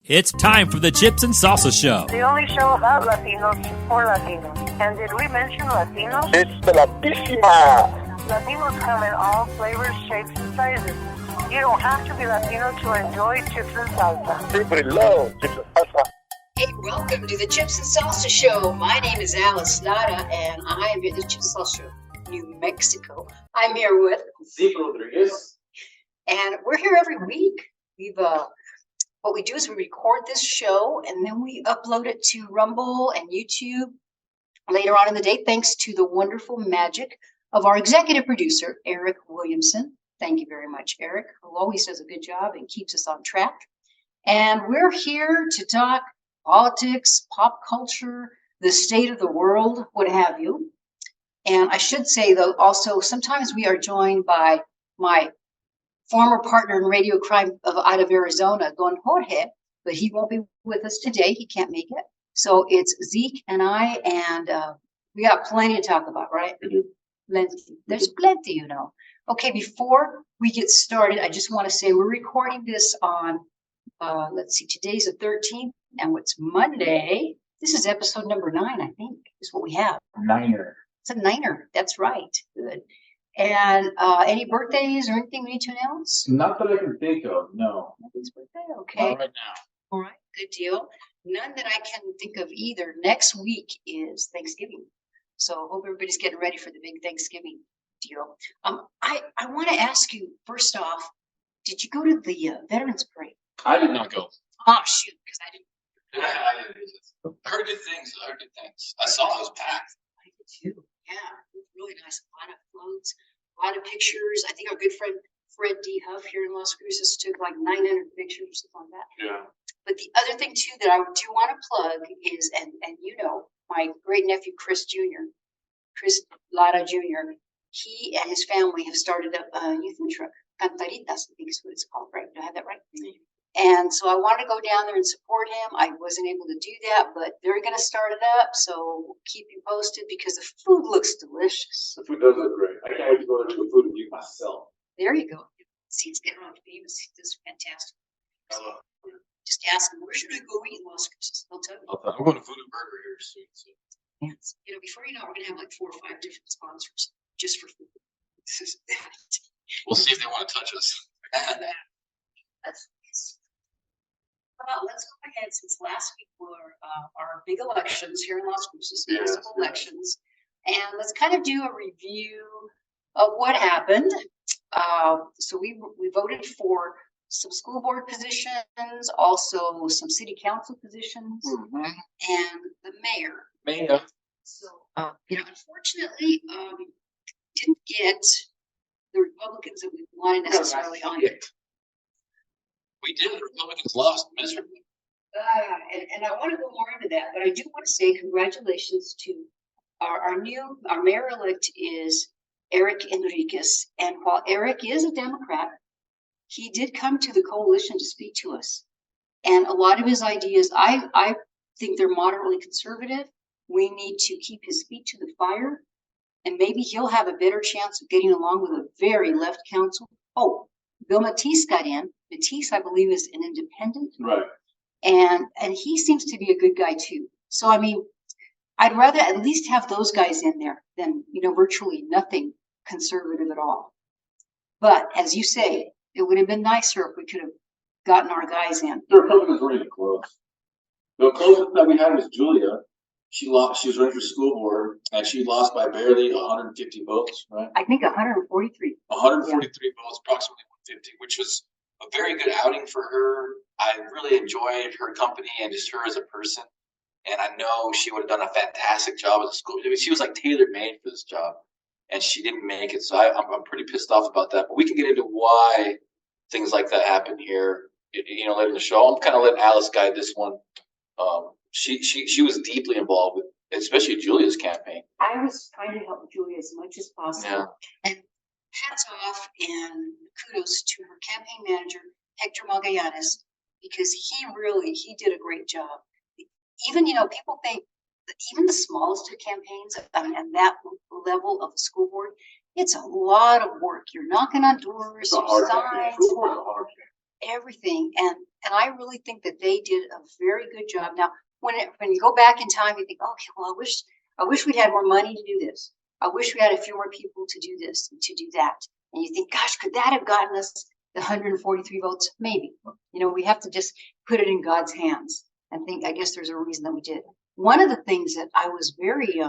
It's time for the Chips and Salsa Show. The only show about Latinos for Latinos. And did we mention Latinos? It's the Latísima. Latinos come in all flavors, shapes, and sizes. You don't have to be Latino to enjoy chips and salsa. Everybody loves chips and salsa. Hey, welcome to the Chips and Salsa Show. My name is Alice Lara, and I am at the Chips and Salsa Show, New Mexico. I'm here with Zeke Rodriguez. And we're here every week. What we do is we record this show and then we upload it to Rumble and YouTube later on in the day, thanks to the wonderful magic of our executive producer, Eric Williamson. Thank you very much, Eric, who always does a good job and keeps us on track. And we're here to talk politics, pop culture, the state of the world, what have you. And I should say, though, also, sometimes we are joined by my former partner in radio crime out of Arizona, Don Jorge, but he won't be with us today. He can't make it. So it's Zeke and I, and we got plenty to talk about, right? Plenty. There's plenty, you know. Okay, before we get started, I just want to say we're recording this on, let's see, today's the 13th, and what's Monday? This is episode number 9, I think, is what we have. Niner. It's a niner. That's right. Good. And any birthdays or anything we need to announce? Not that I can think of, no. Nobody's birthday? Okay. Not right now. All right, good deal. None that I can think of either. Next week is Thanksgiving. So hope everybody's getting ready for the big Thanksgiving deal. I want to ask you, first off, did you go to the Veterans Parade? I did not go. Oh, shoot, because I didn't. I heard good things. I saw it was packed. I did too. Yeah, it was really nice. A lot of floats, a lot of pictures. I think our good friend Fred D. Huff here in Las Cruces took like 900 pictures or something like that. Yeah. But the other thing too that I do want to plug is, and you know, my great nephew Chris Lara Jr. He and his family have started a youth food truck, Cantaritas, I think is what it's called, right? Do I have that right? Mm-hmm. And so I wanted to go down there and support him. I wasn't able to do that, but they're going to start it up. So we'll keep you posted because the food looks delicious. The food does look great. I can't wait to go there to the food review myself. There you go. See, it's getting on famous. This is fantastic. So, just ask them, where should I go eat in Las Cruces? They'll tell you. I'm going to Food and Burger here soon. So. Yes. You know, before you know it, we're going to have like 4 or 5 different sponsors just for food. We'll see if they want to touch us. Let's go ahead, since last week were our big elections here in Las Cruces, municipal elections, and let's kind of do a review of what happened. So we voted for some school board positions, also some city council positions, and the mayor. So, unfortunately, didn't get the Republicans that we wanted necessarily on it. We did. The Republicans lost miserably. And I want to go more into that, but I do want to say congratulations to our mayor-elect is Eric Enriquez. And while Eric is a Democrat, he did come to the coalition to speak to us. And a lot of his ideas, I think they're moderately conservative. We need to keep his feet to the fire, and maybe he'll have a better chance of getting along with a very left council. Oh, Bill Matisse got in. Matisse, I believe, is an independent. Right. And he seems to be a good guy too. So, I mean, I'd rather at least have those guys in there than, virtually nothing conservative at all. But as you say, it would have been nicer if we could have gotten our guys in. The Republicans were really close. The closest that we had was Julia. She lost. She was running for school board, and she lost by barely 150 votes, right? I think 143. 143 votes, approximately 150, which was a very good outing for her. I really enjoyed her company and just her as a person. And I know she would have done a fantastic job as a school. I mean, she was like tailor-made for this job, and she didn't make it. So I'm pretty pissed off about that. But we can get into why things like that happen here, later in the show. I'm kind of letting Alice guide this one. She was deeply involved with, especially Julia's campaign. I was trying to help Julia as much as possible. Yeah. And hats off and kudos to her campaign manager, Hector Magallanes, because he did a great job. Even, people think that even the smallest of campaigns and that level of the school board, it's a lot of work. You're knocking on doors, signs, everything. And And I really think that they did a very good job. Now, when you go back in time, you think, okay, well, I wish we'd had more money to do this. I wish we had a few more people to do this and to do that. And you think, gosh, could that have gotten us the 143 votes? Maybe. We have to just put it in God's hands and think, I guess there's a reason that we did. One of the things that I was very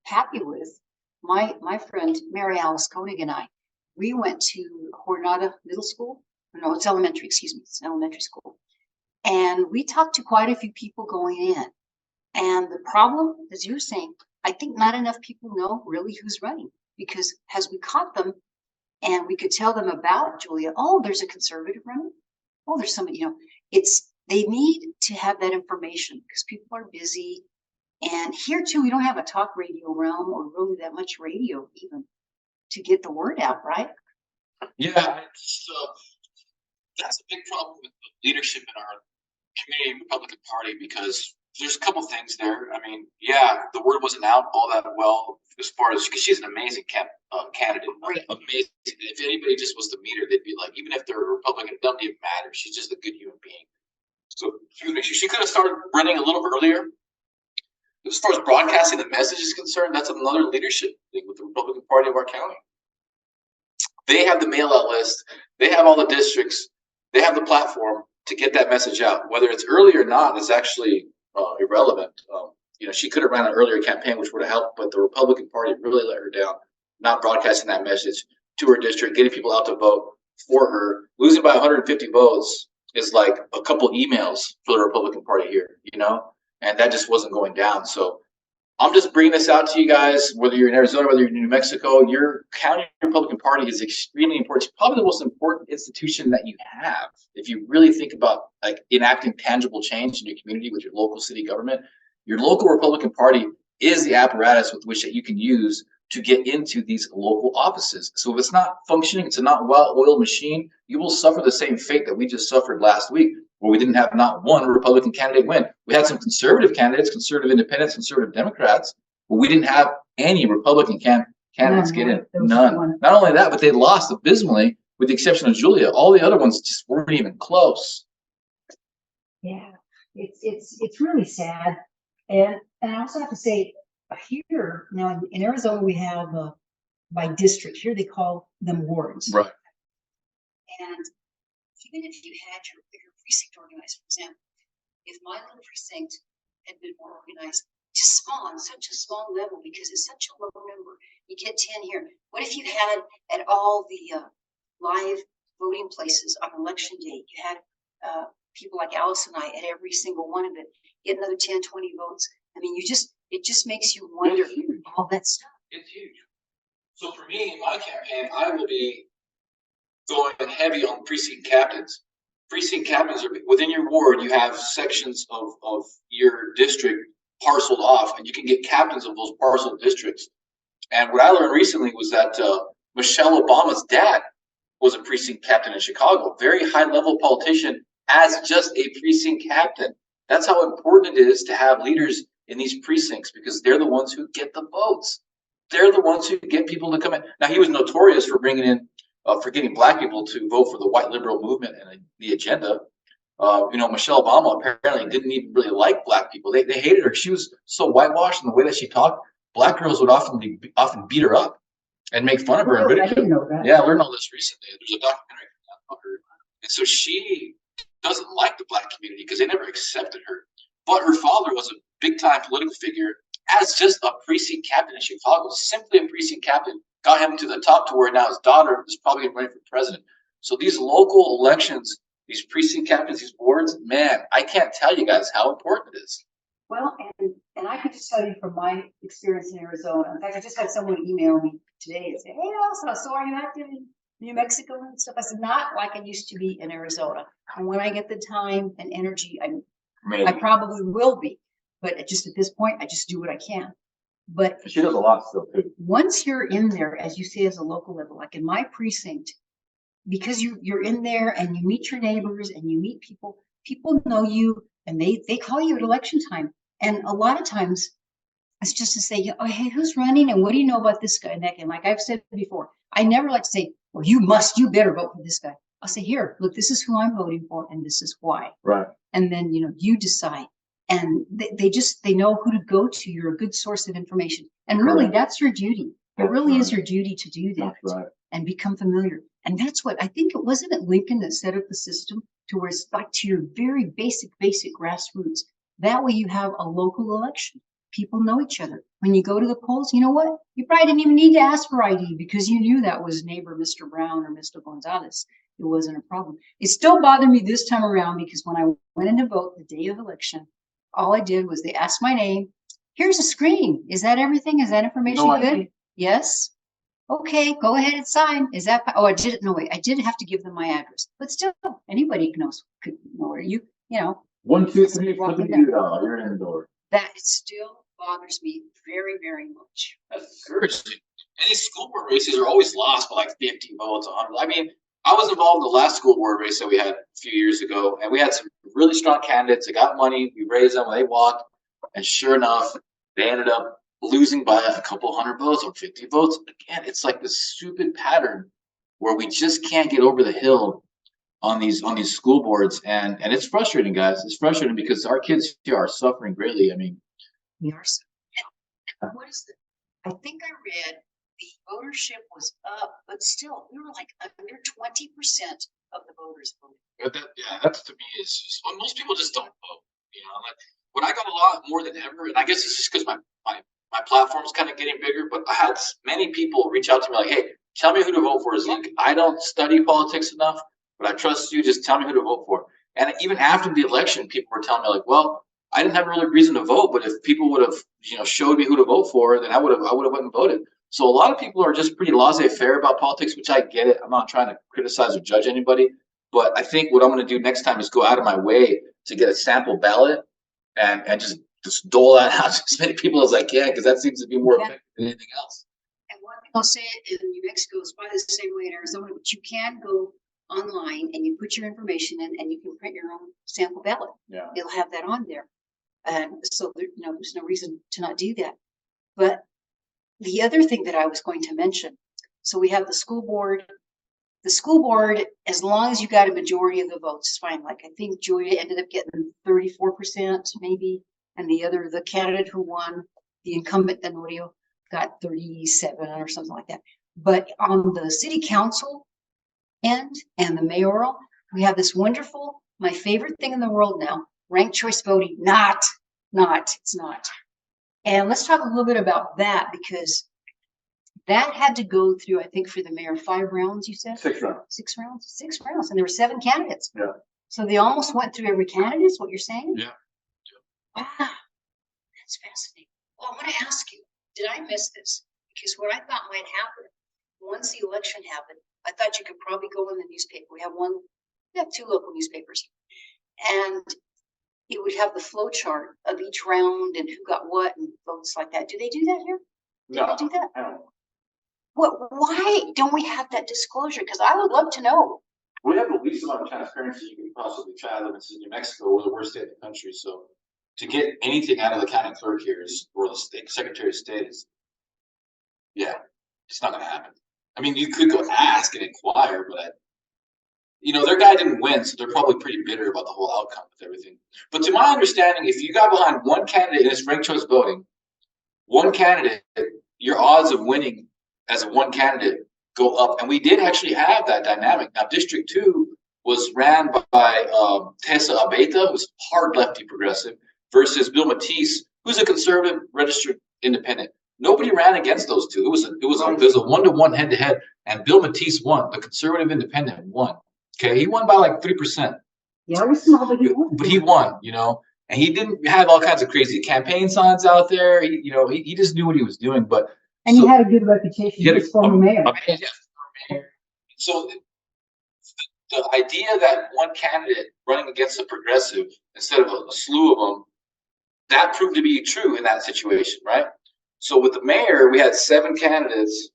happy with, my friend Mary Alice Koenig and I, we went to Jornada Middle School. No, it's elementary, excuse me. It's elementary school. And we talked to quite a few people going in. And the problem, as you were saying, I think not enough people know really who's running, because as we caught them and we could tell them about Julia, oh, there's a conservative running. Oh, there's somebody, they need to have that information because people are busy. And here too, we don't have a talk radio realm or really that much radio even to get the word out, right? Yeah, that's a big problem with the leadership in our community Republican Party, because there's a couple things there. I mean, yeah, the word wasn't out all that well as far as, because she's an amazing candidate. Right. Amazing. If anybody just was to meet her, they'd be like, even if they're a Republican, it doesn't even matter. She's just a good human being. So, excuse me, she could have started running a little earlier. As far as broadcasting the message is concerned, that's another leadership thing with the Republican Party of our county. They have the mail-out list. They have all the districts. They have the platform to get that message out. Whether it's early or not is actually irrelevant. She could have ran an earlier campaign, which would have helped, but the Republican Party really let her down, not broadcasting that message to her district, getting people out to vote for her. Losing by 150 votes is like a couple emails for the Republican Party here, and that just wasn't going down. So I'm just bringing this out to you guys, whether you're in Arizona, whether you're in New Mexico, your county Republican Party is extremely important. It's probably the most important institution that you have. If you really think about like enacting tangible change in your community with your local city government, your local Republican Party is the apparatus with which that you can use to get into these local offices. So if it's not functioning, it's a not well-oiled machine, you will suffer the same fate that we just suffered last week, where we didn't have not one Republican candidate win. We had some conservative candidates, conservative independents, conservative Democrats, but we didn't have any Republican candidates get in. None. Not only that, but they lost abysmally, with the exception of Julia. All the other ones just weren't even close. Yeah, it's really sad. And I also have to say, here now in Arizona, we have by district. Here they call them wards. Right. And even if you had your precinct organized, for example, if my little precinct had been more organized, just small, on such a small level, because it's such a low number, you get 10 here. What if you had at all the live voting places on election day, you had people like Alice and I at every single one of it, get another 10, 20 votes. I mean, it just makes you wonder all that stuff. It's huge. So for me, in my campaign, I will be going heavy on precinct captains. Precinct captains are within your ward. You have sections of your district parceled off, and you can get captains of those parceled districts. And what I learned recently was that Michelle Obama's dad was a precinct captain in Chicago, very high-level politician as just a precinct captain. That's how important it is to have leaders in these precincts, because they're the ones who get the votes. They're the ones who get people to come in. Now, he was notorious for bringing in, for getting black people to vote for the white liberal movement and the agenda. Michelle Obama apparently didn't even really like black people. They hated her. She was so whitewashed in the way that she talked. Black girls would often beat her up and make fun of her and ridicule. I didn't know that. Yeah, I learned all this recently. There's a documentary about her. And so she doesn't like the black community because they never accepted her. But her father was a big-time political figure as just a precinct captain in Chicago, simply a precinct captain, got him to the top to where now his daughter is probably going to run for president. So these local elections, these precinct captains, these boards, man, I can't tell you guys how important it is. Well, and I could just tell you from my experience in Arizona. In fact, I just had someone email me today and say, "Hey, Elsa, so are you active in New Mexico and stuff?" I said, "Not like I used to be in Arizona. And when I get the time and energy, I probably will be. But just at this point, I just do what I can." But She does a lot still too. once you're in there, as you say, as a local level, like in my precinct, because you're in there and you meet your neighbors and you meet people know you, and they call you at election time. And a lot of times it's just to say, "Oh, hey, who's running? And what do you know about this guy?" And that, and like I've said before, I never like to say, "Well, you better vote for this guy." I'll say, here, look, this is who I'm voting for, and this is why. Right. And then, you decide. And they know who to go to. You're a good source of information. And really, Correct. that's your duty. It really is your duty to do that. That's right. And become familiar. And that's what I think it wasn't it Lincoln that set up the system to where it's like to your very basic grassroots. That way you have a local election. People know each other. When you go to the polls, you know what? You probably didn't even need to ask for ID because you knew that was neighbor Mr. Brown or Mr. Gonzalez. It wasn't a problem. It still bothered me this time around because when I went in to vote the day of election, all I did was they asked my name. Here's a screen. Is that everything? Is that information good? Yes. Okay, go ahead and sign. Is that? Oh, I didn't. No, wait. I did have to give them my address, but still, anybody could know where you. 1, 2, 3, you're in the door. That still bothers me very, very much. That's discouraging. And these school board races are always lost by like 50 votes, 100. I mean, I was involved in the last school board race that we had a few years ago, and we had some really strong candidates. They got money. We raised them. They walked, and sure enough, they ended up losing by a couple hundred votes or 50 votes. Again, it's like this stupid pattern where we just can't get over the hill on these school boards, and it's frustrating, guys. It's frustrating because our kids here are suffering greatly. I mean, we are. What is the? I think I read the votership was up, but still, we were like under 20% of the voters voted. But that's to me is just well, most people just don't vote. Like when I got a lot more than ever, and I guess it's just because my platform's kind of getting bigger, but I had many people reach out to me like, hey, tell me who to vote for, Zeke. I don't study politics enough, but I trust you. Just tell me who to vote for. And even after the election, people were telling me like, well, I didn't have a really reason to vote, but if people would have, showed me who to vote for, then I would have went and voted. So a lot of people are just pretty laissez-faire about politics, which I get it. I'm not trying to criticize or judge anybody, but I think what I'm going to do next time is go out of my way to get a sample ballot and just dole that out to as many people as I can, because that seems to be more effective than anything else. And one thing I'll say in New Mexico is probably the same way in Arizona, but you can go online and you put your information in and you can print your own sample ballot. Yeah. It'll have that on there. And so there's no reason to not do that. But the other thing that I was going to mention, so we have the school board. The school board, as long as you got a majority of the votes, is fine. Like I think Julia ended up getting 34% maybe. And the candidate who won, the incumbent Tenorio, got 37 or something like that. But on the city council end and the mayoral, we have this wonderful, my favorite thing in the world now, ranked choice voting. It's not. And let's talk a little bit about that because that had to go through, I think for the mayor, 5 rounds, you said? 6 rounds. 6 rounds. 6 rounds. And there were 7 candidates. Yeah. So they almost went through every candidate, is what you're saying? Yeah. Wow, that's fascinating. Well, I want to ask you, did I miss this? Because what I thought might happen, once the election happened, I thought you could probably go in the newspaper. We have 2 local newspapers. And it would have the flow chart of each round and who got what and votes like that. Do they do that here? No, they do that? I don't know. Why don't we have that disclosure? Because I would love to know. We have the least amount of transparency you can possibly fathom. It's in New Mexico. We're the worst state in the country. So to get anything out of the county clerk here or the state secretary of state is, it's not going to happen. I mean, you could go ask and inquire, but their guy didn't win, so they're probably pretty bitter about the whole outcome of everything. But to my understanding, if you got behind one candidate and it's ranked choice voting, one candidate, your odds of winning as a one candidate go up. And we did actually have that dynamic. Now, District 2 was ran by Tessa Abeta, who's hard lefty progressive, versus Bill Matisse, who's a conservative registered independent. Nobody ran against those two. It was a 1-to-1 head-to-head, and Bill Matisse won. The conservative independent won. Okay, he won by like 3%. Yeah, it was small, but he won. But he won, and he didn't have all kinds of crazy campaign signs out there. He just knew what he was doing. And he had a good reputation. He was former mayor. So the idea that one candidate running against a progressive instead of a slew of them, that proved to be true in that situation, right? So with the mayor, we had 7 candidates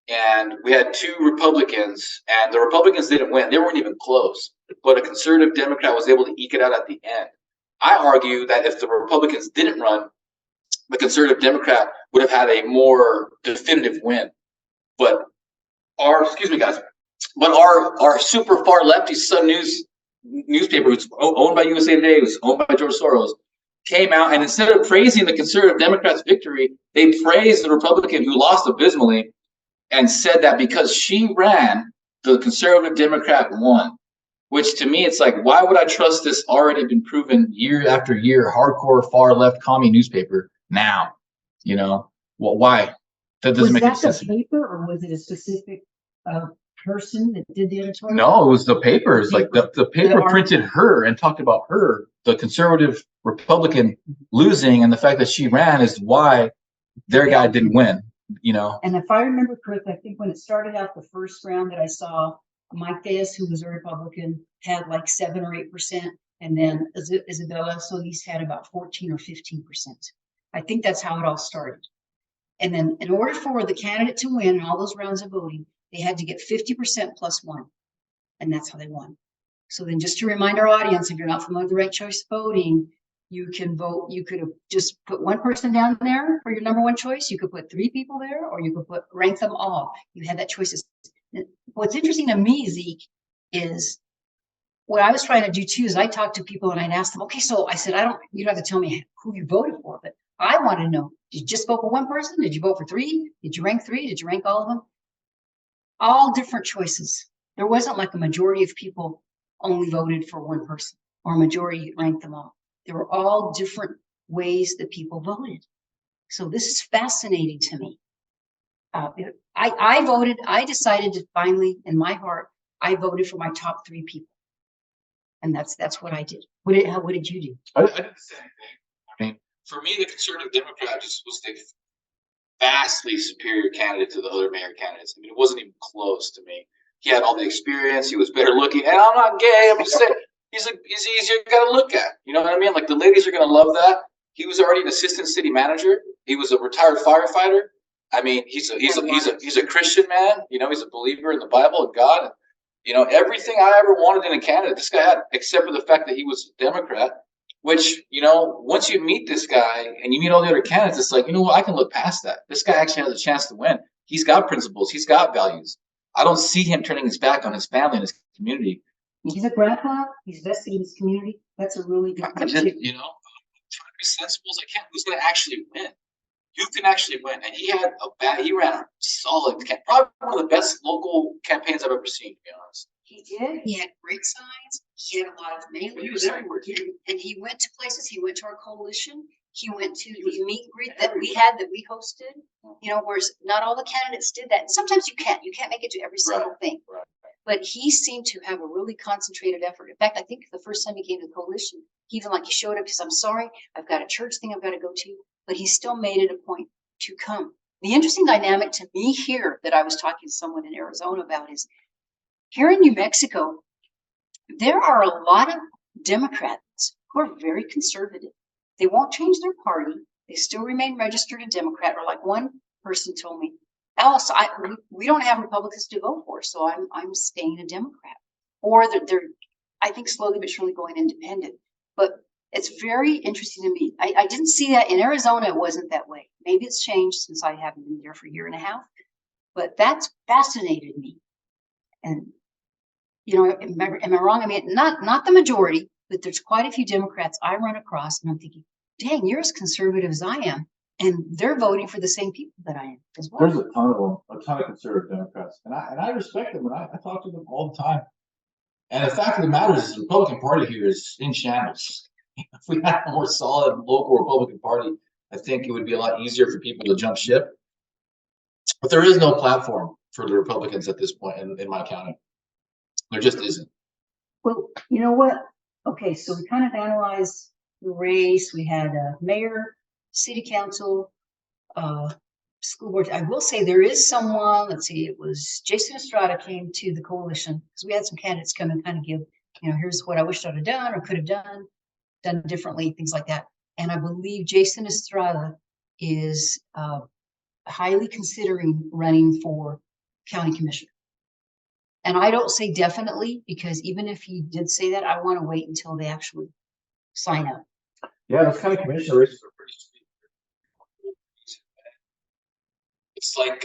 and we had 2 Republicans, and the Republicans didn't win. They weren't even close, but a conservative Democrat was able to eke it out at the end. I argue that if the Republicans didn't run, the conservative Democrat would have had a more definitive win. But excuse me, guys, But our super far lefty Sun News newspaper, who's owned by USA Today, who's owned by George Soros, came out and instead of praising the conservative Democrats' victory, they praised the Republican who lost abysmally and said that because she ran, the conservative Democrat won. Which to me, it's like, why would I trust this already been proven year after year, hardcore far left commie newspaper now? You know, well, why? That doesn't make any sense. Was that the paper or was it a specific person that did the editorial? No, it was the papers. Like the paper printed her and talked about her, the conservative Republican losing, and the fact that she ran is why their guy didn't win. You know. And if I remember correctly, I think when it started out the first round that I saw, Mike Diaz, who was a Republican, had like 7 or 8%, and then Isabella Solis had about 14 or 15%. I think that's how it all started. And then in order for the candidate to win in all those rounds of voting, they had to get 50% plus 1. And that's how they won. So then just to remind our audience, if you're not familiar with the ranked choice voting, you can vote. You could have just put one person down there for your number one choice. You could put 3 people there, or you could rank them all. You had that choice. What's interesting to me, Zeke, is what I was trying to do too is I talked to people and I'd ask them, okay, so I said, you don't have to tell me who you voted for, but I want to know, did you just vote for one person? Did you vote for 3? Did you rank 3? Did you rank all of them? All different choices. There wasn't like a majority of people only voted for one person or a majority ranked them all. There were all different ways that people voted. So this is fascinating to me. I decided to finally, in my heart, I voted for my top 3 people. And that's what I did. What did you do? I did the same thing. I mean, for me, the conservative Democrat just was the vastly superior candidate to the other mayor candidates. I mean, it wasn't even close to me. He had all the experience. He was better looking. And I'm not gay. I'm just saying he's easier to look at. You know what I mean? Like the ladies are going to love that. He was already an assistant city manager. He was a retired firefighter. I mean, he's a Christian man. You know, he's a believer in the Bible and God. You know, everything I ever wanted in a candidate, this guy had, except for the fact that he was a Democrat. Which, you know, once you meet this guy and you meet all the other candidates, it's like, you know what, I can look past that. This guy actually has a chance to win. He's got principles. He's got values. I don't see him turning his back on his family and his community. He's a grandpa. He's vested in his community. That's a really good thing. You know, I'm trying to be sensible as I can. Who's going to actually win? You can actually win. And he ran a solid, probably one of the best local campaigns I've ever seen, to be honest. He did. He had great signs. He had a lot of mailers. He was everywhere. And he went to places. He went to our coalition. He went to the meet and greet that we had, that we hosted. You know, whereas not all the candidates did that. And sometimes you can't make it to every single thing. Right. But he seemed to have a really concentrated effort. In fact, I think the first time he came to the coalition, he showed up because I'm sorry, I've got a church thing I've got to go to. But he still made it a point to come. The interesting dynamic to me here that I was talking to someone in Arizona about is here in New Mexico, there are a lot of Democrats who are very conservative. They won't change their party. They still remain registered a Democrat. Or like one person told me, Alice, we don't have Republicans to vote for, so I'm staying a Democrat. Or they're I think slowly but surely going independent. But it's very interesting to me. I didn't see that in Arizona. It wasn't that way. Maybe it's changed since I haven't been there for a year and a half. But that's fascinated me. And you know, am I wrong? I mean, not the majority, but there's quite a few Democrats I run across, and I'm thinking, dang, you're as conservative as I am, and they're voting for the same people that I am as well. There's a ton of them, a ton of conservative Democrats, and I respect them, and I talk to them all the time. And the fact of the matter is, the Republican Party here is in shambles. If we had a more solid local Republican Party, I think it would be a lot easier for people to jump ship. But there is no platform for the Republicans at this point in my county. There just isn't. Well, you know what? Okay, so we kind of analyzed the race. We had a mayor, city council, school board. I will say there is someone, let's see, it was Jason Estrada came to the coalition because we had some candidates come and kind of give, you know, here's what I wished I'd have done or could have done differently, things like that. And I believe Jason Estrada is highly considering running for county commissioner. And I don't say definitely, because even if he did say that, I want to wait until they actually sign up. Yeah, those county commissioner races are pretty sweet. It's like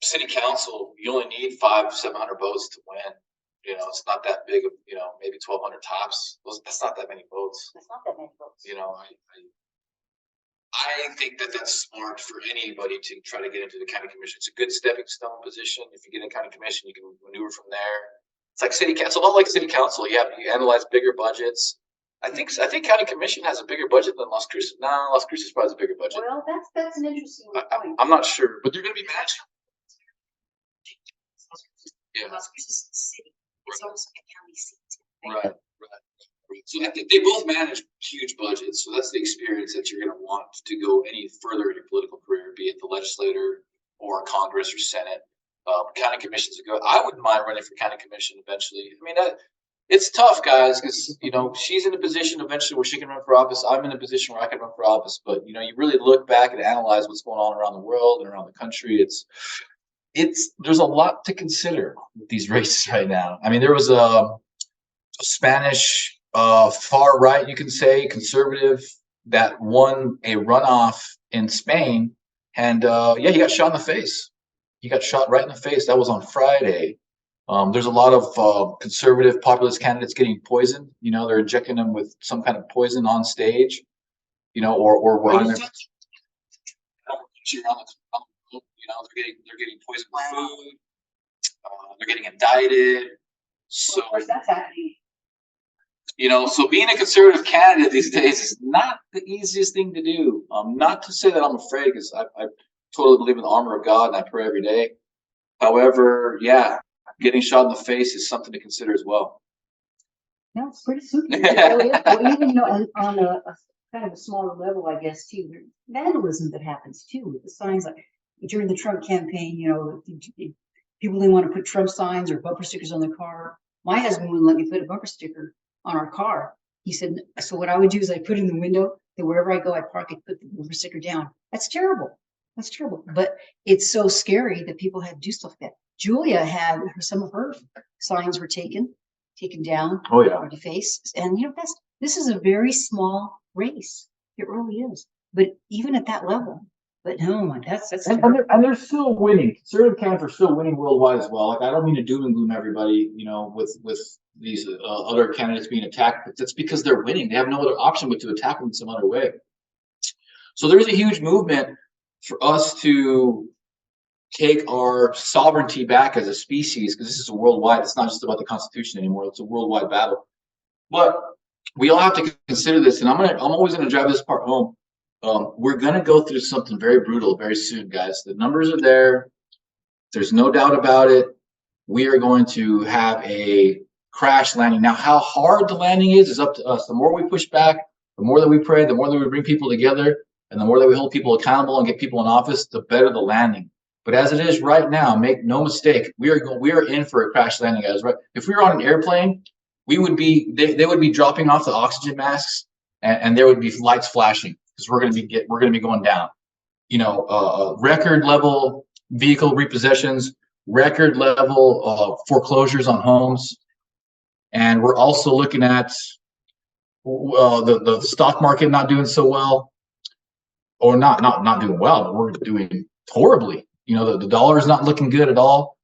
city council, you only need 500-700 votes to win. It's not that big of, maybe 1,200 tops. That's not that many votes. That's not that many votes. I think that's smart for anybody to try to get into the county commission. It's a good stepping stone position. If you get in county commission, you can maneuver from there. It's like city council, not like city council. You analyze bigger budgets. I think county commission has a bigger budget than Las Cruces. No, Las Cruces probably has a bigger budget. Well, that's an interesting point. I'm not sure, but they're going to be matched. Yeah. Las Cruces City. It's almost like a county seat. Right. So I think they both manage huge budgets. So that's the experience that you're going to want to go any further in your political career, be it the legislator or Congress or Senate. County commissions are good. I wouldn't mind running for county commission eventually. I mean, it's tough, guys, because she's in a position eventually where she can run for office. I'm in a position where I can run for office. But you really look back and analyze what's going on around the world and around the country. There's a lot to consider with these races right now. I mean, there was a Spanish far right, you can say, conservative that won a runoff in Spain, and he got shot in the face. He got shot right in the face. That was on Friday. There's a lot of conservative populist candidates getting poisoned. They're injecting them with some kind of poison on stage. Or on their, they're getting poisoned with food. They're getting indicted. So Of course, that's happening. So being a conservative candidate these days is not the easiest thing to do. Not to say that I'm afraid, because I totally believe in the armor of God and I pray every day. However, getting shot in the face is something to consider as well. No, it's pretty spooky. Well, even on a kind of a smaller level, I guess, too, there's vandalism that happens too with the signs. Like during the Trump campaign, people didn't want to put Trump signs or bumper stickers on their car. My husband wouldn't let me put a bumper sticker on our car. He said, so what I would do is I put it in the window, that wherever I go, I park it, put the bumper sticker down. That's terrible. That's terrible. But it's so scary that people have to do stuff like that. Julia had some of her signs were taken down. Oh yeah. Or defaced. And this is a very small race. It really is. But even at that level, but no, that's and they're still winning. Conservative candidates are still winning worldwide as well. Like, I don't mean to doom and gloom everybody, with these other candidates being attacked, but that's because they're winning. They have no other option but to attack them in some other way. So there's a huge movement for us to take our sovereignty back as a species, because this is a worldwide. It's not just about the Constitution anymore. It's a worldwide battle. But we all have to consider this, and I'm always gonna drive this part home. We're going to go through something very brutal very soon, guys. The numbers are there. There's no doubt about it. We are going to have a crash landing. Now, how hard the landing is up to us. The more we push back, the more that we pray, the more that we bring people together, and the more that we hold people accountable and get people in office, the better the landing. But as it is right now, make no mistake, we are in for a crash landing, guys. Right? If we were on an airplane, they would be dropping off the oxygen masks, and there would be lights flashing. Because we're going to be going down, record level vehicle repossessions, record level foreclosures on homes, and we're also looking at the stock market not doing so well, or not doing well, but we're doing horribly. The dollar is not looking good at all.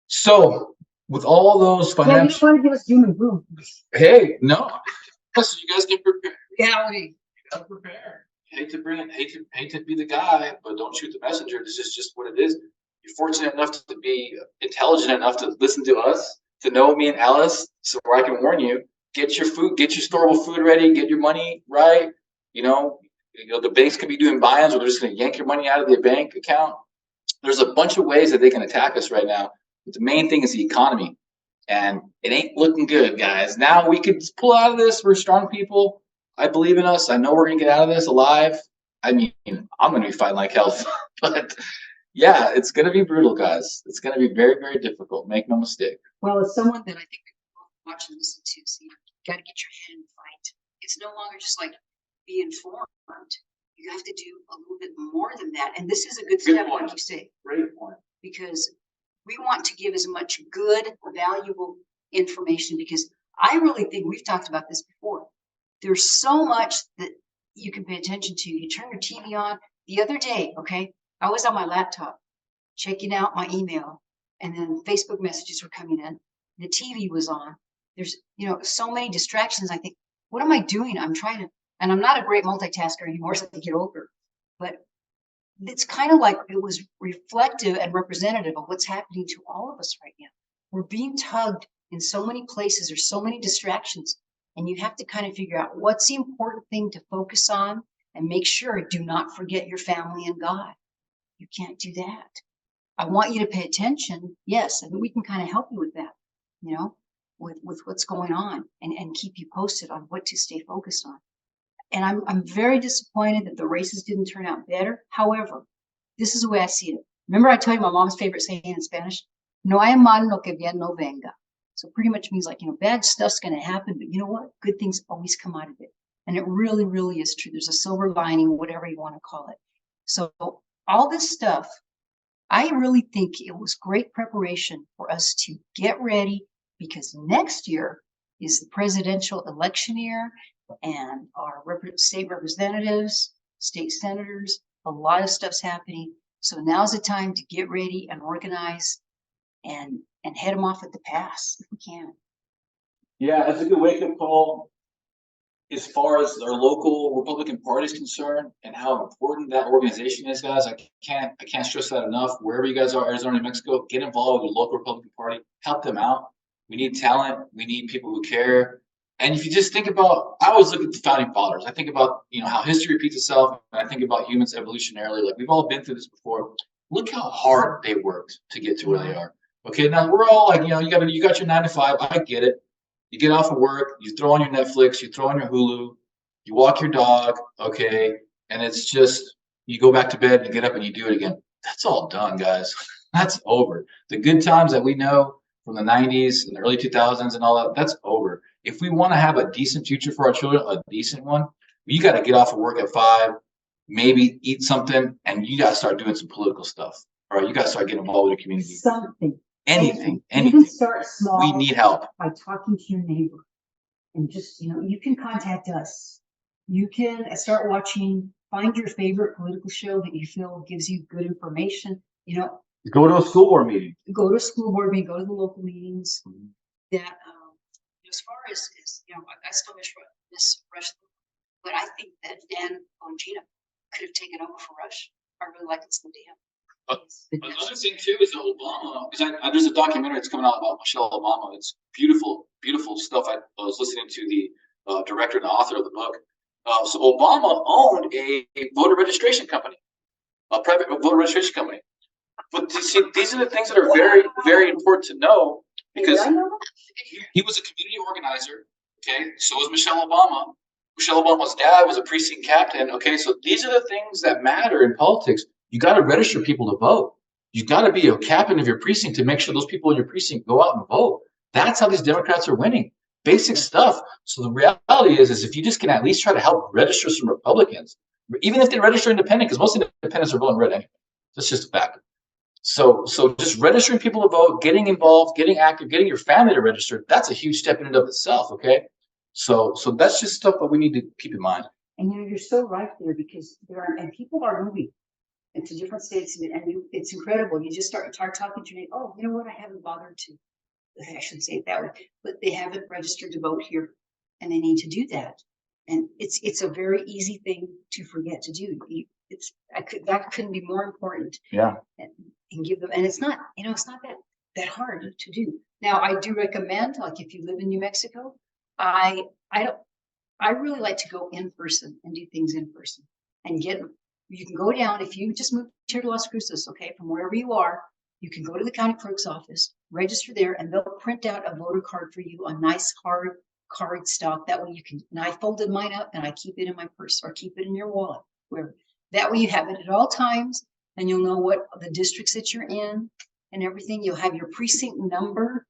So with all those financial, you don't want to give us doom and gloom. Hey, no, so you guys can prepare. Reality. Prepare. Hate to be the guy, but don't shoot the messenger. This is just what it is. You're fortunate enough to be intelligent enough to listen to us, to know me and Alice, so I can warn you. Get your food, get your storable food ready, get your money right. The banks can be doing buy-ins, or they're just going to yank your money out of their bank account. There's a bunch of ways that they can attack us right now. But the main thing is the economy, and it ain't looking good, guys. Now we could pull out of this. We're strong people. I believe in us. I know we're going to get out of this alive. I mean, I'm going to be fighting like hell. But yeah, it's going to be brutal, guys. It's going to be very, very difficult. Make no mistake. Well, it's someone that I think we both watch and listen to. So you got to get your head in the fight. It's no longer just like be informed. You have to do a little bit more than that. And this is a good step, like you say. Great point. Because we want to give as much good, valuable information, because I really think we've talked about this before. There's so much that you can pay attention to. You turn your TV on. The other day, okay, I was on my laptop checking out my email, and then Facebook messages were coming in. The TV was on. There's, so many distractions. I think, what am I doing? I'm trying to, and I'm not a great multitasker anymore as I get older, but it's kind of like it was reflective and representative of what's happening to all of us right now. We're being tugged in so many places. There's so many distractions, and you have to kind of figure out what's the important thing to focus on and make sure do not forget your family and God. You can't do that. I want you to pay attention. Yes, and we can kind of help you with that, with what's going on and keep you posted on what to stay focused on. And I'm very disappointed that the races didn't turn out better. However, this is the way I see it. Remember I told you my mom's favorite saying in Spanish? No hay mal lo que bien no venga. So pretty much means like, bad stuff's going to happen, but you know what? Good things always come out of it. And it really, really is true. There's a silver lining, whatever you want to call it. So all this stuff, I really think it was great preparation for us to get ready, because next year is the presidential election year, and our state representatives, state senators, a lot of stuff's happening. So now's the time to get ready and organize and head them off at the pass if we can. Yeah, that's a good wake-up call as far as our local Republican Party is concerned and how important that organization is, guys. I can't stress that enough. Wherever you guys are, Arizona, New Mexico, get involved with the local Republican Party. Help them out. We need talent. We need people who care. And if you just think about, I always look at the founding fathers. I think about, how history repeats itself. And I think about humans evolutionarily. Like, we've all been through this before. Look how hard they worked to get to where they are. Okay, now we're all like, you got your 9 to 5. I get it. You get off of work, you throw on your Netflix, you throw on your Hulu, you walk your dog, okay, and it's just, you go back to bed, you get up and you do it again. That's all done, guys. That's over. The good times that we know from the 90s and the early 2000s and all that, that's over. If we want to have a decent future for our children, a decent one, you got to get off of work at 5, maybe eat something, and you got to start doing some political stuff. All right, you got to start getting involved with your community. Something. Anything. You can start small. We need help. By talking to your neighbor. And just, you can contact us. You can start watching, find your favorite political show that you feel gives you good information. Go to a school board meeting. Go to a school board meeting, go to the local meetings. Mm-hmm. That, As far as I still miss Rush, but I think that Dan Bongino could have taken over for Rush. I really like listening to him. Another thing too is Obama, because there's a documentary that's coming out about Michelle Obama. It's beautiful, beautiful stuff. I was listening to the director and the author of the book. So Obama owned a voter registration company, a private voter registration company. But you see, these are the things that are very, very important to know, because he was a community organizer. Okay, so was Michelle Obama. Michelle Obama's dad was a precinct captain. Okay, so these are the things that matter in politics. You got to register people to vote. You got to be a captain of your precinct to make sure those people in your precinct go out and vote. That's how these Democrats are winning. Basic stuff. So the reality is if you just can at least try to help register some Republicans, even if they register independent, because most independents are voting red anyway. That's just a fact. So just registering people to vote, getting involved, getting active, getting your family to register, that's a huge step in and of itself, okay? So that's just stuff that we need to keep in mind. And you're so right there, because people are moving into different states, and it's incredible. You just start talking to your neighbor. Oh, you know what? I haven't bothered to. I shouldn't say it that way, but they haven't registered to vote here, and they need to do that. And it's a very easy thing to forget to do. That couldn't be more important. Yeah. And give them, and it's not that hard to do. Now, I do recommend, like if you live in New Mexico, I really like to go in person and do things in person and you can go down, if you just move here to Las Cruces, okay, from wherever you are, you can go to the county clerk's office, register there, and they'll print out a voter card for you, a nice hard card stock. That way you can, and I folded mine up and I keep it in my purse or keep it in your wallet, wherever. That way you have it at all times, and you'll know what the districts that you're in and everything. You'll have your precinct number.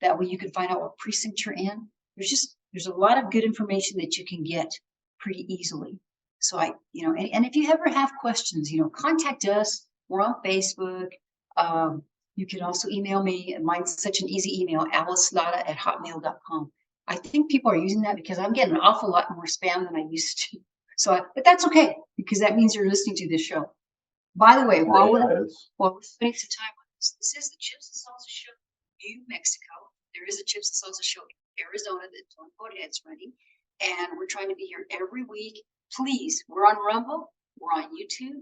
That way you can find out what precinct you're in. There's a lot of good information that you can get pretty easily. So and if you ever have questions, contact us. We're on Facebook. You can also email me. Mine's such an easy email, alicelada@hotmail.com. I think people are using that because I'm getting an awful lot more spam than I used to. But that's okay, because that means you're listening to this show. By the way, while we're spending some time on this is the Chips and Salsa Show, New Mexico. There is a Chips and Salsa Show in Arizona that Tony Bodehead's running, and we're trying to be here every week. Please, we're on Rumble, we're on YouTube.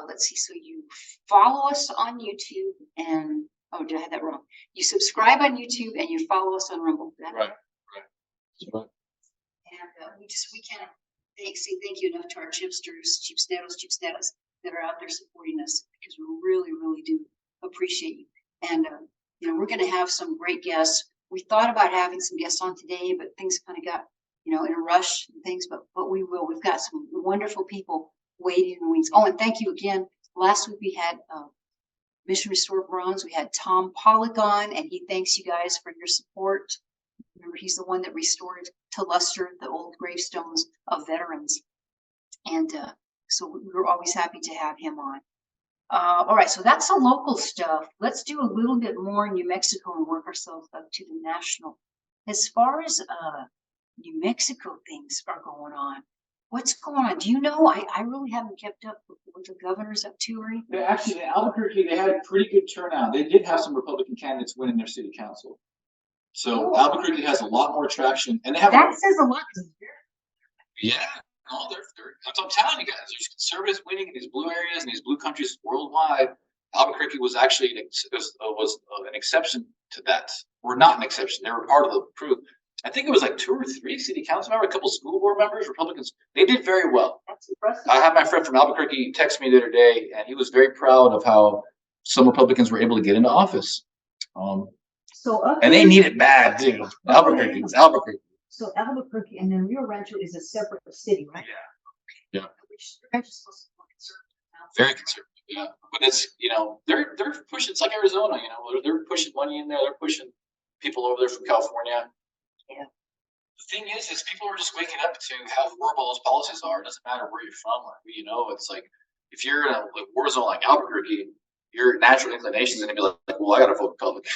Let's see, so you follow us on YouTube and, oh, did I have that wrong? You subscribe on YouTube and you follow us on Rumble. Right. And we can't say thank you enough to our chipsters, cheapsnaddles that are out there supporting us, because we really, really do appreciate you. And, we're going to have some great guests. We thought about having some guests on today, but things kind of got, in a rush and things, but we will. We've got some wonderful people waiting in the wings. Oh, and thank you again. Last week we had Mission Restore Bronze. We had Tom Pollock on, and he thanks you guys for your support. Remember, he's the one that restored to luster the old gravestones of veterans. And so we're always happy to have him on. All right, so that's the local stuff. Let's do a little bit more in New Mexico and work ourselves up to the national. As far as New Mexico things are going on, what's going on? Do you know? I really haven't kept up with what the governor's up to or anything. Actually, in Albuquerque, they had a pretty good turnout. They did have some Republican candidates win in their city council. So Albuquerque has a lot more traction, and they have that says a lot. Yeah. No, I'm telling you guys, there's conservatives winning in these blue areas and these blue countries worldwide. Albuquerque was actually an exception to that. We're not an exception. They were part of the crew. I think it was like 2 or 3 city council members, a couple school board members, Republicans. They did very well. That's impressive. I had my friend from Albuquerque text me the other day, and he was very proud of how some Republicans were able to get into office. And they need it bad too. Albuquerque. So Albuquerque, and then Rio Rancho is a separate city, right? Yeah. Which Rancho's supposed to be more conservative. Very conservative. Yeah. But it's they're pushing. It's like Arizona. They're pushing money in there. They're pushing people over there from California. Yeah. The thing is people are just waking up to how horrible those policies are. It doesn't matter where you're from or who you know. It's like if you're in a war zone like Albuquerque, your natural inclination is going to be like, well, I got to vote Republican.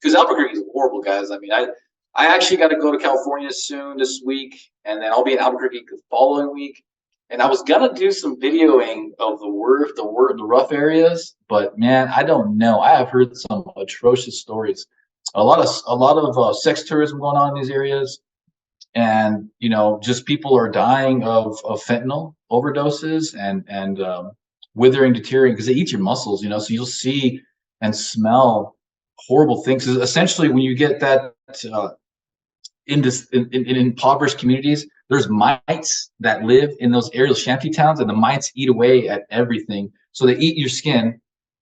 Because Albuquerque is horrible, guys. I mean, I actually got to go to California soon this week, and then I'll be in Albuquerque the following week. And I was gonna do some videoing of the rough areas, but man, I don't know. I have heard some atrocious stories. A lot of sex tourism going on in these areas, and just people are dying of fentanyl overdoses and withering, deteriorating because they eat your muscles. So you'll see and smell horrible things. Essentially, when you get that in impoverished communities, there's mites that live in those areas, shanty towns, and the mites eat away at everything. So they eat your skin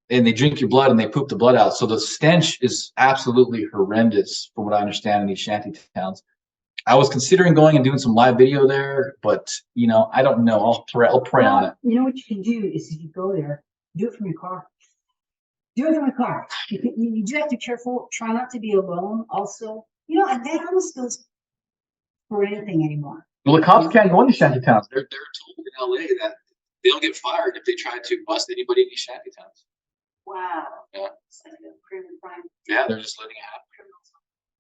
and they drink your blood and they poop the blood out. So the stench is absolutely horrendous, from what I understand, in these shanty towns. I was considering going and doing some live video there, but I don't know. I'll pray on it. You know what you can do is if you go there, do it from your car. Do it from your car. You do have to be careful. Try not to be alone. Also, and that almost goes for anything anymore. Well, the cops can't go into shanty towns. They're told in LA that they'll get fired if they try to bust anybody in these shanty towns. Wow. Yeah. It's like a criminal crime. Yeah, they're just letting it happen.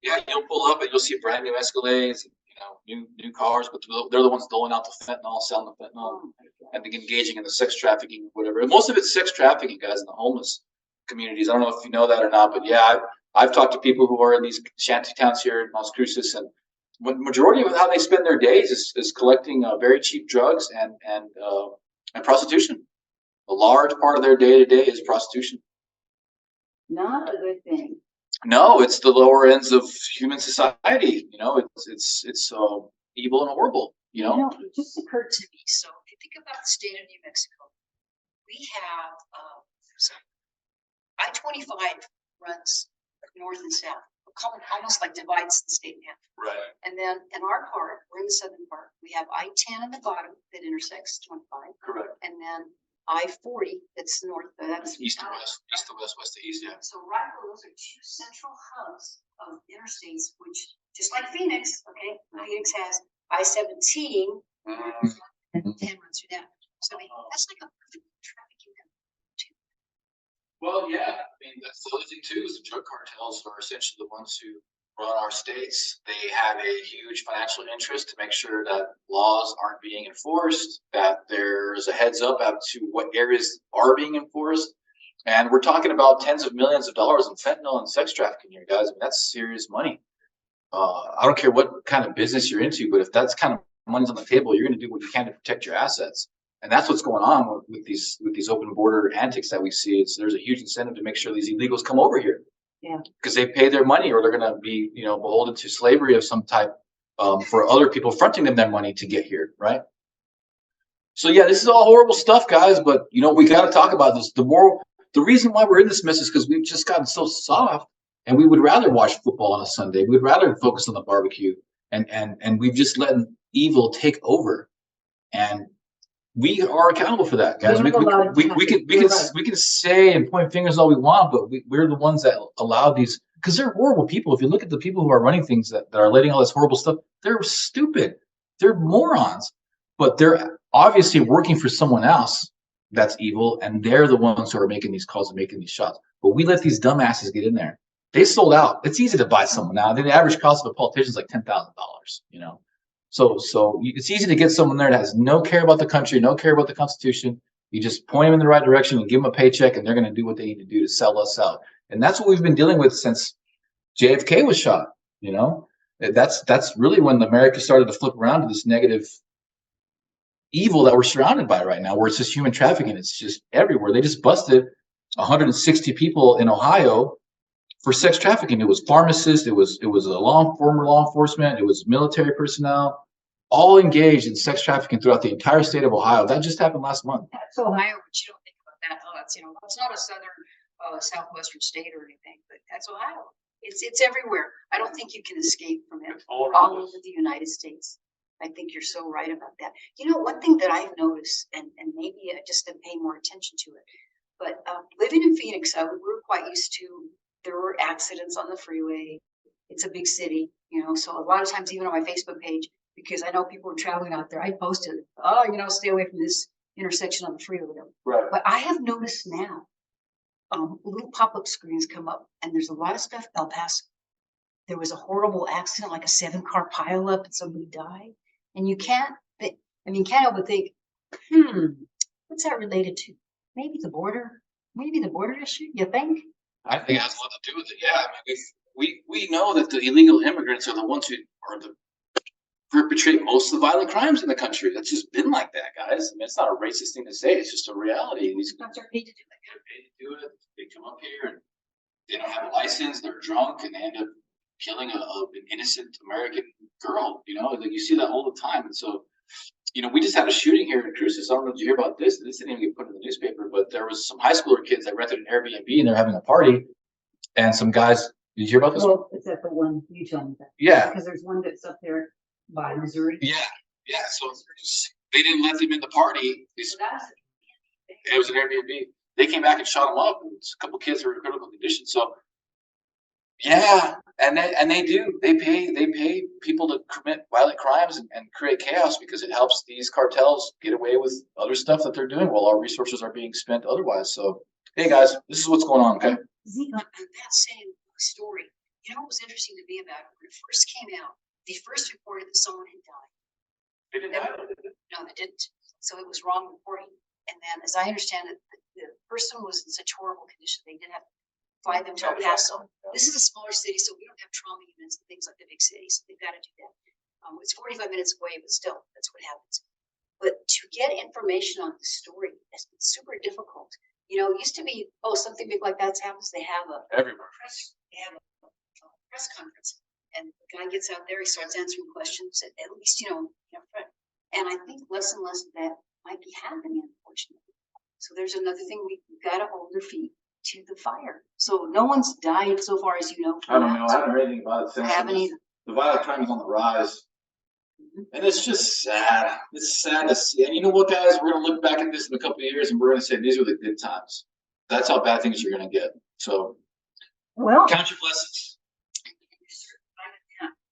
Yeah, you'll pull up and you'll see brand new Escalades, new cars, but they're the ones doling out the fentanyl, selling the fentanyl, and engaging in the sex trafficking, whatever. And most of it's sex trafficking, guys, in the homeless communities. I don't know if you know that or not, but yeah, I've talked to people who are in these shanty towns here in Las Cruces, and the majority of how they spend their days is collecting very cheap drugs and prostitution. A large part of their day-to-day is prostitution. Not a good thing. No, it's the lower ends of human society. It's evil and horrible. It just occurred to me. So if you think about the state of New Mexico, we have I-25 runs north and south. Almost like divides the state in half. Right. And then in our part, we're in the southern part, we have I-10 in the bottom that intersects 25. Correct. And then I-40 that's north. That's east to west, west to east. Yeah. So right below, those are 2 central hubs of interstates, which just like Phoenix, okay, Phoenix has I-17 and 10 runs through that. So that's like a perfect trafficking. Well, yeah. I mean, that's the other thing too, is the drug cartels are essentially the ones who run our states. They have a huge financial interest to make sure that laws aren't being enforced, that there's a heads up as to what areas are being enforced. And we're talking about tens of millions of dollars in fentanyl and sex trafficking here, guys. I mean, that's serious money. I don't care what kind of business you're into, but if that's kind of money's on the table, you're going to do what you can to protect your assets. And that's what's going on with these open border antics that we see. There's a huge incentive to make sure these illegals come over here. Yeah. Because they pay their money, or they're going to be, beholden to slavery of some type, for other people fronting them their money to get here, right? So yeah, this is all horrible stuff, guys. But we got to talk about this. The reason why we're in this mess is because we've just gotten so soft, and we would rather watch football on a Sunday. We'd rather focus on the barbecue, and we've just let evil take over, and we are accountable for that, guys. We can say and point fingers all we want, but we're the ones that allowed these, because they're horrible people. If you look at the people who are running things that are letting all this horrible stuff, they're stupid. They're morons, but they're obviously working for someone else that's evil, and they're the ones who are making these calls and making these shots. But we let these dumbasses get in there. They sold out. It's easy to buy someone now. The average cost of a politician is like $10,000, So it's easy to get someone there that has no care about the country, no care about the Constitution. You just point them in the right direction and give them a paycheck, and they're going to do what they need to do to sell us out. And that's what we've been dealing with since JFK was shot. That's really when America started to flip around to this negative evil that we're surrounded by right now, where it's just human trafficking. It's just everywhere. They just busted 160 people in Ohio for sex trafficking. It was pharmacists, it was former law enforcement, it was military personnel, all engaged in sex trafficking throughout the entire state of Ohio. That just happened last month. That's Ohio, but you don't think about that. Oh, that's it's not a southern, southwestern state or anything, but that's Ohio. It's everywhere. I don't think you can escape from it. All over the United States. I think you're so right about that. One thing that I've noticed, and maybe I just didn't pay more attention to it, but living in Phoenix, we were quite used to. There were accidents on the freeway. It's a big city, so a lot of times, even on my Facebook page, because I know people are traveling out there, I posted, stay away from this intersection on the freeway. Right. But I have noticed now, little pop-up screens come up, and there's a lot of stuff. El Paso, there was a horrible accident, like a 7-car pileup, and somebody died. And you can't help but think, what's that related to? Maybe the border issue, you think? I think it has a lot to do with it. Yeah, I mean, we know that the illegal immigrants are the ones who perpetrate most of the violent crimes in the country. That's just been like that, guys. I mean, it's not a racist thing to say. It's just a reality. These guys are paid to do it. They're paid to do it. They come up here and they don't have a license. They're drunk and they end up killing an innocent American girl. Like you see that all the time. And so, we just had a shooting here in Cruces. I don't know if you hear about this. This didn't even get put in the newspaper, but there was some high schooler kids that rented an Airbnb and they're having a party. And some guys, did you hear about this? Well, it's at the one you told me that. Yeah. Because there's one that's up there by Missouri. Yeah. So they didn't let them in the party. It was an Airbnb. They came back and shot them up. And a couple kids were in critical condition. So yeah, and they do. They pay people to commit violent crimes and create chaos because it helps these cartels get away with other stuff that they're doing while our resources are being spent otherwise. So hey guys, this is what's going on, okay? Zeke, on that same story, what was interesting to me about it, when it first came out, they first reported that someone had died. They didn't die. No, they didn't. So it was wrong reporting. And then, as I understand it, the person was in such horrible condition, they did have to fly them to El Paso. This is a smaller city, so we don't have trauma units and things like the big cities. So they've got to do that. It's 45 minutes away, but still, that's what happens. But to get information on the story has been super difficult. It used to be, something big like that happens. They have a press conference, and the guy gets out there. He starts answering questions. At least, and I think less and less of that might be happening, unfortunately. So there's another thing we've got to hold their feet to the fire. So no one's died so far as you know. I don't know. I haven't heard anything about it since. I haven't either. The violent crime is on the rise. And it's just sad. It's sad to see. And you know what, guys? We're going to look back at this in a couple of years and we're going to say these were the good times. That's how bad things you're going to get. So, count your blessings.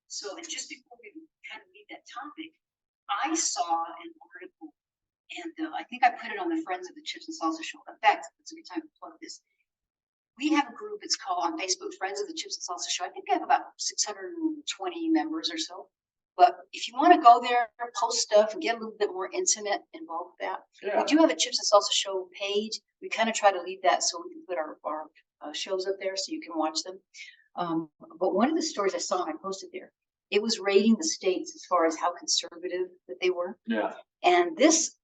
So, and just before we kind of leave that topic, I saw an article, and I think I put it on the Friends of the Chips and Salsa show. In fact, it's a good time to plug this. we have a group, it's called on Facebook, Friends of the Chips and Salsa Show. I think we have about 620 members or so. But if you want to go there, post stuff, and get a little bit more intimate involved with that. Yeah. We do have a Chips and Salsa Show page. We kind of try to leave that so we can put our shows up there so you can watch them. But one of the stories I saw and I posted there, it was rating the states as far as how conservative that they were. Yeah. And this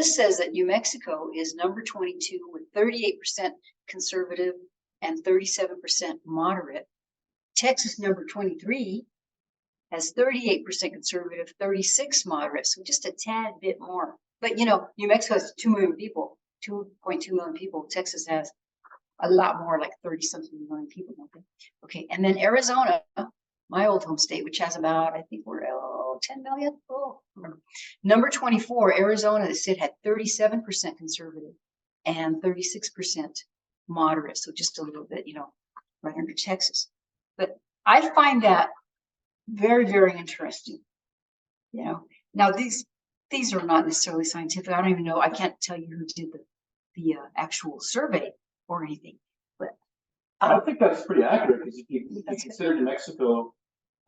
says that New Mexico is number 22 with 38% conservative and 37% moderate. Texas, number 23, has 38% conservative, 36 moderate, so just a tad bit more. But New Mexico has 2 million people, 2.2 million people. Texas has a lot more, like 30-something million people. Okay, and then Arizona, my old home state, which has about, I think we're 10 million. Number 24, Arizona, the state had 37% conservative and 36% moderate, so just a little bit, right under Texas. But I find that very, very interesting. Now these are not necessarily scientific. I don't even know. I can't tell you who did the actual survey or anything. But I think that's pretty accurate because if you consider New Mexico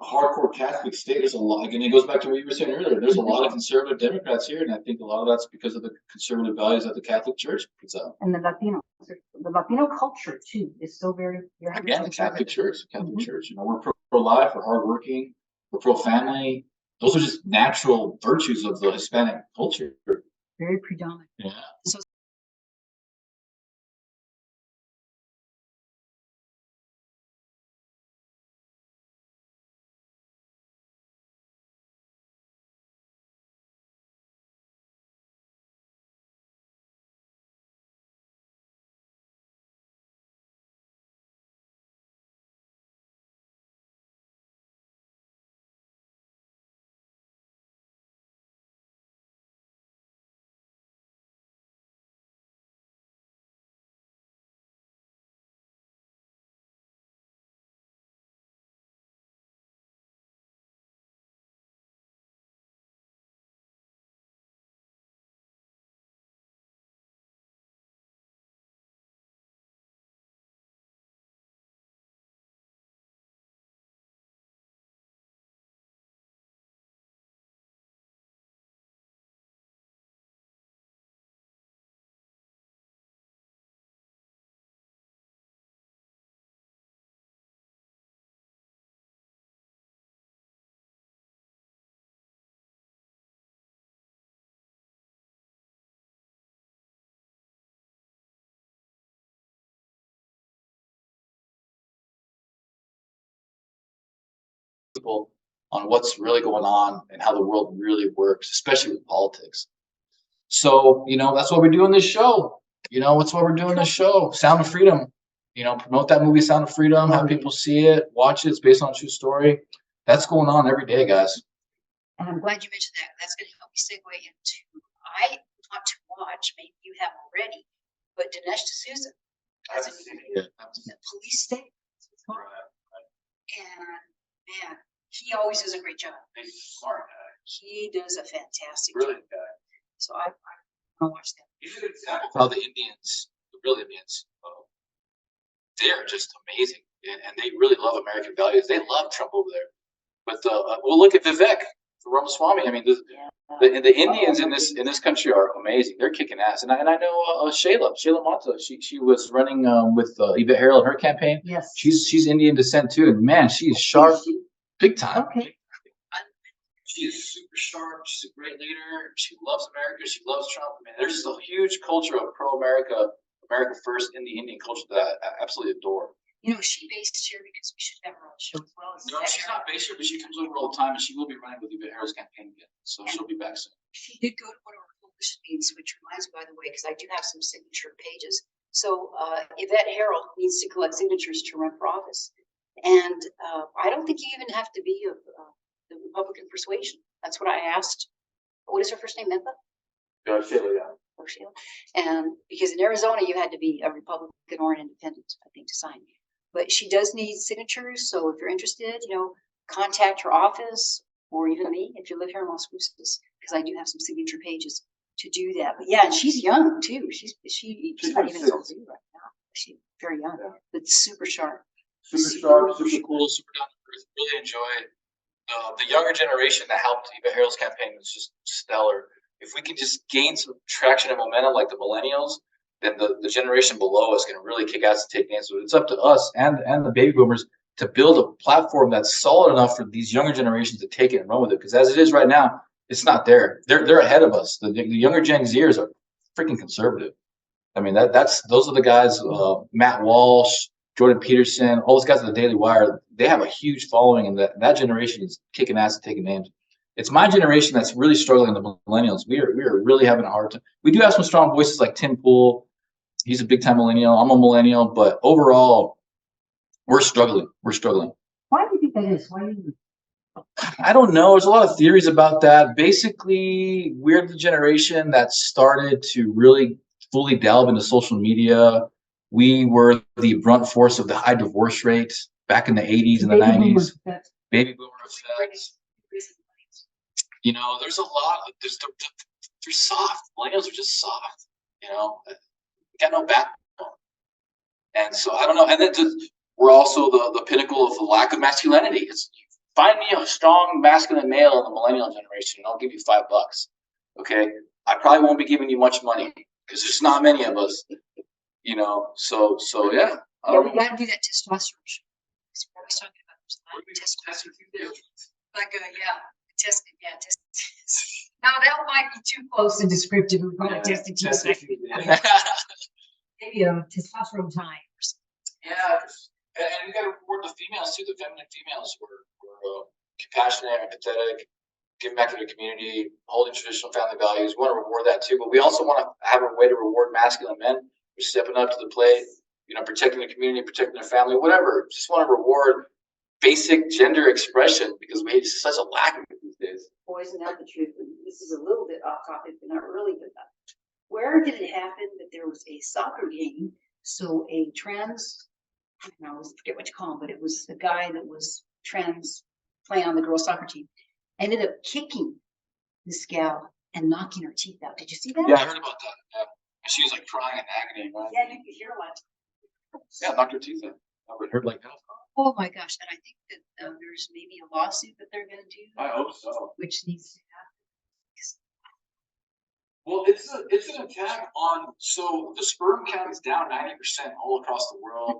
a hardcore Catholic state, there's a lot. Again, it goes back to what you were saying earlier. There's a lot of conservative Democrats here, and I think a lot of that's because of the conservative values that the Catholic Church puts out. And the Latino culture too is so very again the Catholic Church. We're pro-life, we're hardworking, we're pro-family. Those are just natural virtues of the Hispanic culture. Very predominant. Yeah. So people on what's really going on and how the world really works, especially with politics. So, that's what we do in this show. That's what we're doing in this show. Sound of Freedom. Promote that movie, Sound of Freedom, have people see it, watch it. It's based on a true story. That's going on every day, guys. And I'm glad you mentioned that. That's going to help me segue into, I want to watch, maybe you have already, but Dinesh D'Souza as the police state. And man, he always does a great job. He's a smart guy. He does a fantastic Brilliant job. guy. So I want to watch that. He's a good example of How the Indians, the real Indians, they're just amazing. And they really love American values. They love Trump over there. But we'll look at Vivek Ramaswamy. I mean, the Indians in this country are amazing. They're kicking ass. And I know Shayla Mata. She was running with Yvette Harrell in her campaign. Yes. She's Indian descent too. And man, she's sharp, big time. Okay. She is super sharp. She's a great leader. She loves America. She loves Trump. Man, there's just a huge culture of pro-America, America first in the Indian culture that I absolutely adore. She based here because we should have her on the show as well. No, she's not based here, but she comes over all the time, and she will be running with Yvette Harrell's campaign again. So she'll be back soon. She did go to one of our coalition meetings, which reminds me, by the way, because I do have some signature pages. So Yvette Harrell needs to collect signatures to run for office. And I don't think you even have to be of the Republican persuasion. That's what I asked. What is her first name, Menta? Shayla, yeah. Oh, Sheila. And because in Arizona, you had to be a Republican or an independent, I think, to sign. But she does need signatures. So if you're interested, contact her office or even me if you live here in Las Cruces, because I do have some signature pages to do that. But yeah, and she's young too. She's not even as old as you right now. She's very young, but super sharp. Super sharp, super cool, super down to earth. Really enjoy it. The younger generation that helped Eva Harold's campaign was just stellar. If we can just gain some traction and momentum like the millennials, then the generation below us can really kick ass and take names. So it's up to us and the baby boomers to build a platform that's solid enough for these younger generations to take it and run with it. Because as it is right now, it's not there. They're ahead of us. The younger Gen Zers are freaking conservative. I mean, those are the guys, Matt Walsh, Jordan Peterson, all those guys at the Daily Wire. They have a huge following, and that generation is kicking ass and taking names. It's my generation that's really struggling. The millennials, we are really having a hard time. We do have some strong voices like Tim Pool. He's a big time millennial. I'm a millennial, but overall, we're struggling. Why do you think that is? Why do you? I don't know. There's a lot of theories about that. Basically, we're the generation that started to really fully delve into social media. We were the brunt force of the high divorce rate back in the 80s and the 90s. Baby boomer effects. You know, there's a lot of they're soft. Millennials are just soft. You know, got no backbone. And so I don't know. And then we're also the pinnacle of the lack of masculinity. It's find me a strong masculine male in the millennial generation, and I'll give you $5. Okay, I probably won't be giving you much money because there's not many of us. You know, so yeah. Yeah, we got to do that testosterone. So we're always talking about testosterone. Like test. Yeah, test. No, that might be too close and descriptive. We're going to test it. Maybe testosterone time. Yeah, and we got to reward the females too. The feminine females were compassionate, empathetic, giving back to the community, holding traditional family values. We want to reward that too, but we also want to have a way to reward masculine men for stepping up to the plate, you know, protecting the community, protecting their family, whatever. Just want to reward basic gender expression because we have such a lack of it these days. Boys, and not the truth. This is a little bit off topic, but not really. But where did it happen that there was a soccer game? So a trans, I forget what you call him, but it was the guy that was trans playing on the girls' soccer team, ended up kicking this gal and knocking her teeth out. Did you see that? Yeah, I heard about that. Yeah. She was like crying in agony, right? Yeah, you could hear a lot. Yeah, knocked her teeth out. I would heard like that. Oh my gosh! And I think that there's maybe a lawsuit that they're going to do. I hope so. Which needs to happen. Well, it's an attack on. So the sperm count is down 90% all across the world. 90%.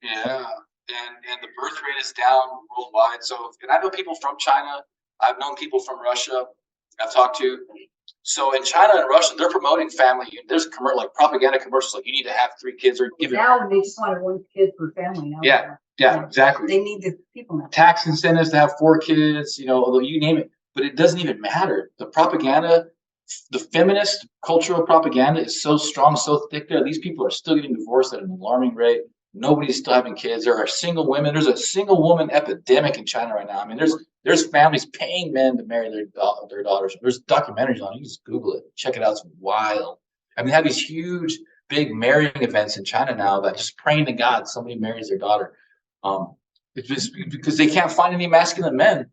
Yeah, and the birth rate is down worldwide. So, and I know people from China. I've known people from Russia. I've talked to. So in China and Russia, they're promoting family. There's like propaganda commercials like you need to have 3 kids or give it. Now they just wanted 1 kid per family. Now Yeah, exactly. They need the people now. Tax incentives to have 4 kids, you know, although you name it, but it doesn't even matter. The propaganda, the feminist cultural propaganda is so strong, so thick there. These people are still getting divorced at an alarming rate. Nobody's still having kids. There are single women. There's a single woman epidemic in China right now. I mean, there's families paying men to marry their daughters. There's documentaries on it. You just Google it. Check it out. It's wild. I mean, they have these huge, big marrying events in China now that just praying to God somebody marries their daughter. It's just because they can't find any masculine men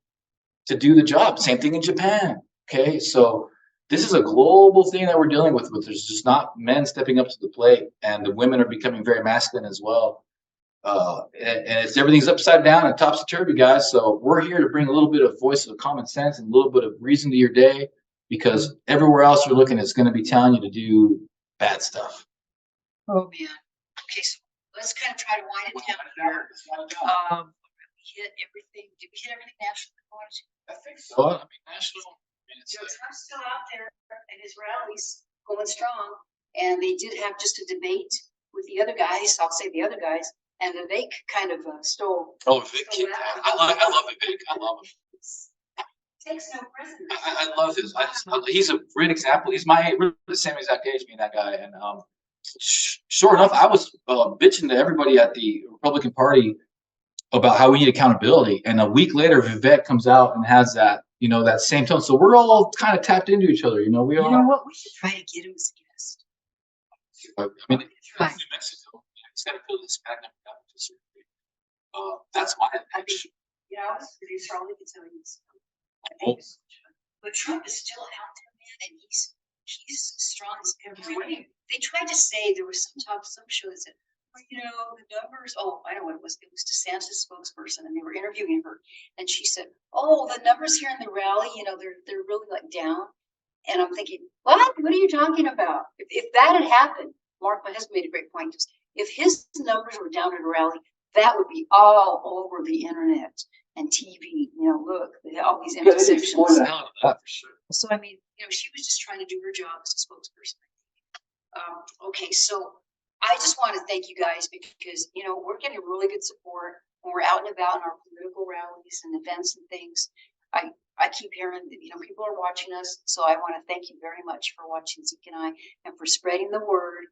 to do the job. Same thing in Japan. Okay, so this is a global thing that we're dealing with. There's just not men stepping up to the plate, and the women are becoming very masculine as well. And everything's upside down and topsy-turvy, guys. So we're here to bring a little bit of voice of common sense and a little bit of reason to your day, because everywhere else you're looking is going to be telling you to do bad stuff. Oh man. Okay, so let's kind of try to wind it down here. We hit everything. Did we hit everything national? I think so. I mean, national. Trump's still out there at his rallies going strong, and they did have just a debate with the other guys. I'll say the other guys, and Vivek kind of stole. Oh, Vivek! I love Vivek. I love him. Takes no prisoners. I love his. He's a great example. He's the same exact age, me and that guy. And sure enough, I was bitching to everybody at the Republican Party about how we need accountability, and a week later, Vivek comes out and has that. You know, that same tone. So we're all kind of tapped into each other. You know, we all. You know what? We should try to get him as a guest. I mean, New Mexico. It's got to fill this magnet. That's my addiction. You know, I was a producer. All we can tell you is, but Trump is still out there, man, and he's he's as strong as ever. They tried to say there was some show that said, well, you know, the numbers. Oh, I know what it was. It was DeSantis' spokesperson, and they were interviewing her, and she said, "Oh, the numbers here in the rally, you know, they're really like down." And I'm thinking, what? What are you talking about? If that had happened, Mark, my husband made a great point. If his numbers were down at a rally, that would be all over the internet and TV. You know, look, all these intersections. For sure. So I mean, you know, she was just trying to do her job as a spokesperson. Okay, so I just want to thank you guys because, you know, we're getting really good support when we're out and about in our political rallies and events and things. I keep hearing that, you know, people are watching us. So I want to thank you very much for watching Zeke and I and for spreading the word.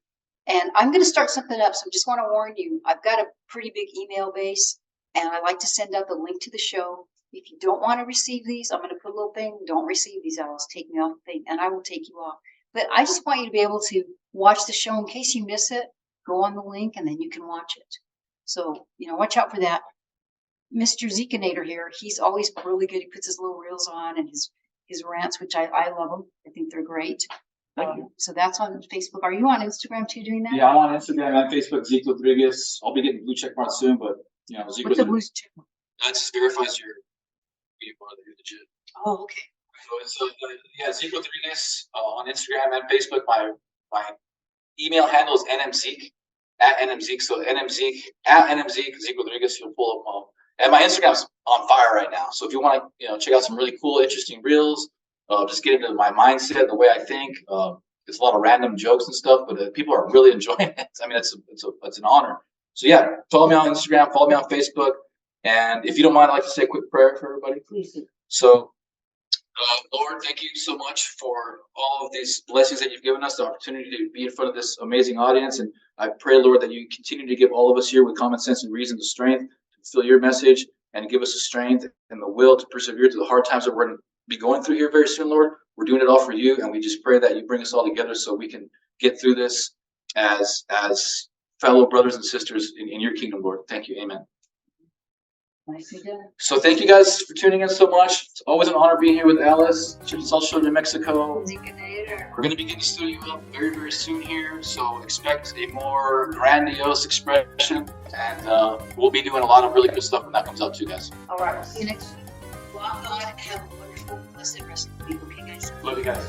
And I'm going to start something up. So I just want to warn you, I've got a pretty big email base and I like to send out the link to the show. If you don't want to receive these, I'm going to put a little thing, don't receive these, Alice, take me off the thing, and I will take you off. But I just want you to be able to watch the show in case you miss it. Go on the link and then you can watch it. So, you know, watch out for that. Mr. Zekinator here, he's always really good. He puts his little reels on and his rants, which I love them. I think they're great. Thank you. So that's on Facebook. Are you on Instagram too doing that? Yeah, I'm on Instagram and Facebook, Zeke Rodriguez. I'll be getting blue check mark soon, but you know, Zeke What's the Rodriguez. blue check? That just verifies you're legit. Oh, okay. So it's yeah, Zeke Rodriguez on Instagram and Facebook. My email handle is nmzeke @nmzeke. So nmzeke @nmzeke Zeke Rodriguez. You'll pull up. And my Instagram's on fire right now. So if you want to, you know, check out some really cool, interesting reels, just get into my mindset, the way I think. It's a lot of random jokes and stuff, but people are really enjoying it. I mean, it's an honor. So yeah, follow me on Instagram, follow me on Facebook, and if you don't mind, I'd like to say a quick prayer for everybody. Please do. So, Lord, thank you so much for all of these blessings that you've given us, the opportunity to be in front of this amazing audience. And I pray, Lord, that you continue to give all of us here with common sense and reason the strength to fulfill your message and give us the strength and the will to persevere through the hard times that we're going to be going through here very soon, Lord. We're doing it all for you, and we just pray that you bring us all together so we can get through this as fellow brothers and sisters in your kingdom, Lord. Thank you. Amen. Nicely done. So thank you guys for tuning in so much. It's always an honor being here with Alice, Chips and Salsa Show, New Mexico. Zekinator. We're going to be getting the studio up very, very soon here, so expect a more grandiose expression, and we'll be doing a lot of really good stuff when that comes out too, guys. All right, we'll see you next week. Love God and have a wonderful, blessed rest of the week. Okay, guys? Love you guys.